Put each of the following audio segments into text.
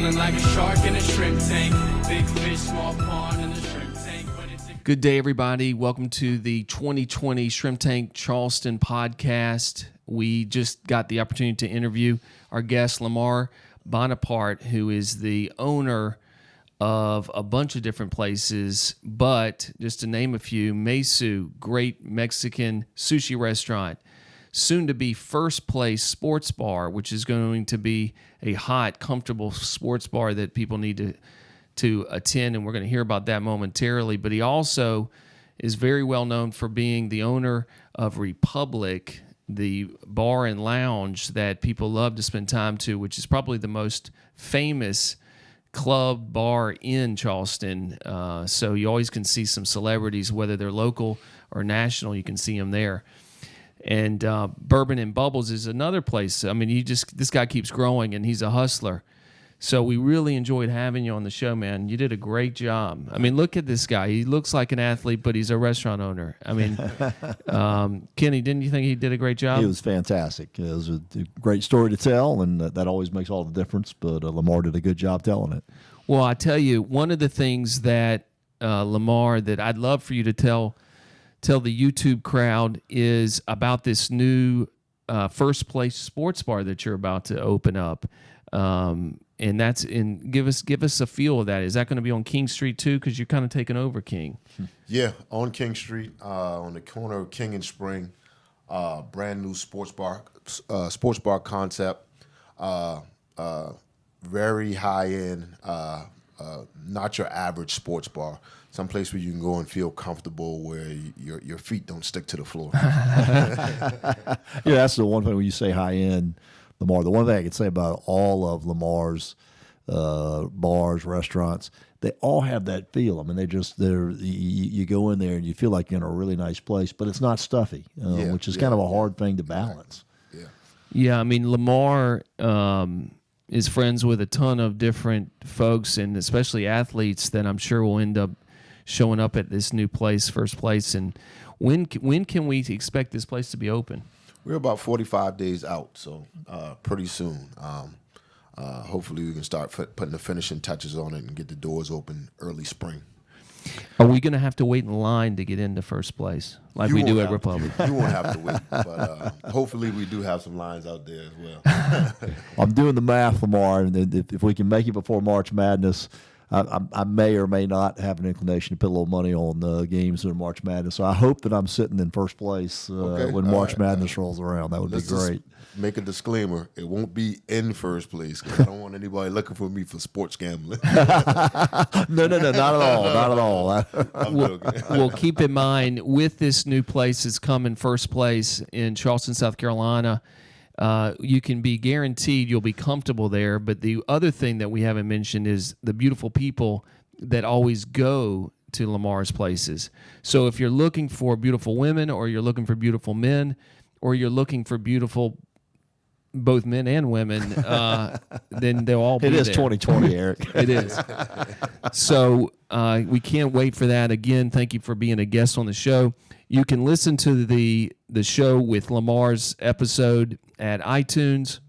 feeling like a shark in a shrimp tank. Big fish, small pond in the shrimp tank. Good day, everybody. Welcome to the 2020 Shrimp Tank Charleston podcast. We just got the opportunity to interview our guest, Lamar Bonaparte, who is the owner of a bunch of different places, but just to name a few, Mesu, great Mexican sushi restaurant, soon to be First Place Sports Bar, which is going to be a hot, comfortable sports bar that people need to attend, and we're going to hear about that momentarily. But he also is very well known for being the owner of Republic, the bar and lounge that people love to spend time to, which is probably the most famous club bar in Charleston. So you always can see some celebrities, whether they're local or national, you can see them there. And Bourbon and Bubbles is another place. I mean, this guy keeps growing, and he's a hustler. So we really enjoyed having you on the show, man. You did a great job. I mean, look at this guy. He looks like an athlete, but he's a restaurant owner. I mean, Kenny, didn't you think he did a great job? He was fantastic. It was a great story to tell, and that always makes all the difference. But Lamar did a good job telling it. Well, I tell you, one of the things that, Lamar, that I'd love for you to tell the YouTube crowd is about this new First Place Sports Bar that you're about to open up. And that's give us a feel of that. Is that going to be on King Street too? Because you're kind of taking over King. Yeah, on King Street, on the corner of King and Spring, brand new sports bar concept, very high end, not your average sports bar. Some place where you can go and feel comfortable, where your feet don't stick to the floor. Yeah, that's the one thing when you say high end, Lamar. The one thing I can say about all of Lamar's bars, restaurants, they all have that feel. I mean, you go in there and you feel like you're in a really nice place, but it's not stuffy, which is kind of a hard thing to balance. Yeah. I mean, Lamar is friends with a ton of different folks, and especially athletes that I'm sure will end up showing up at this new place, First Place. And when can we expect this place to be open? We're about 45 days out, so pretty soon. Hopefully we can start putting the finishing touches on it and get the doors open early spring. Are we going to have to wait in line to get into First Place like we do at Republic? You won't have to wait, but hopefully we do have some lines out there as well. I'm doing the math, Lamar, and if we can make it before March Madness, I may or may not have an inclination to put a little money on the games in March Madness. So I hope that I'm sitting in first place when March Madness rolls around. That would be great. Make a disclaimer: it won't be in first place, because I don't want anybody looking for me for sports gambling. No, not at all. I'm joking. Well, keep in mind, with this new place that's coming First Place in Charleston, South Carolina, you can be guaranteed you'll be comfortable there. But the other thing that we haven't mentioned is the beautiful people that always go to Lamar's places. So if you're looking for beautiful women, or you're looking for beautiful men, or you're looking for beautiful both men and women, then they'll all be there. It is 2020, Eric. It is. So we can't wait for that. Again, thank you for being a guest on the show. You can listen to the show with Lamar's episode at iTunes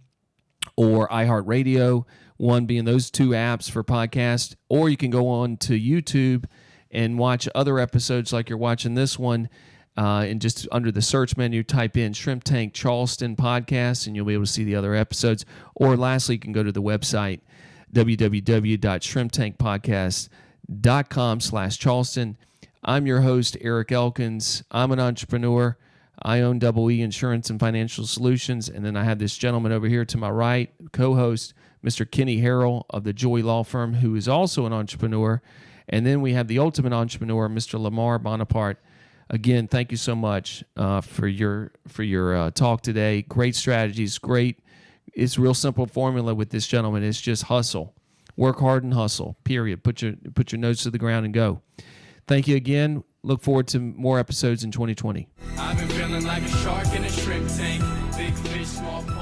or iHeartRadio, one being those two apps for podcast, or you can go on to YouTube and watch other episodes like you're watching this one, and just under the search menu, type in Shrimp Tank Charleston Podcast, and you'll be able to see the other episodes. Or lastly, you can go to the website, www.shrimptankpodcast.com/Charleston. I'm your host, Eric Elkins. I'm an entrepreneur. I own Double E Insurance and Financial Solutions. And then I have this gentleman over here to my right, co-host, Mr. Kenny Harrell of the Joy Law Firm, who is also an entrepreneur. And then we have the ultimate entrepreneur, Mr. Lamar Bonaparte. Again, thank you so much for your talk today. Great strategies, great. It's a real simple formula with this gentleman. It's just hustle. Work hard and hustle, period. Put your nose to the ground and go. Thank you again. Look forward to more episodes in 2020. I've been feeling like a shark in a shrimp tank. Big fish, small pond.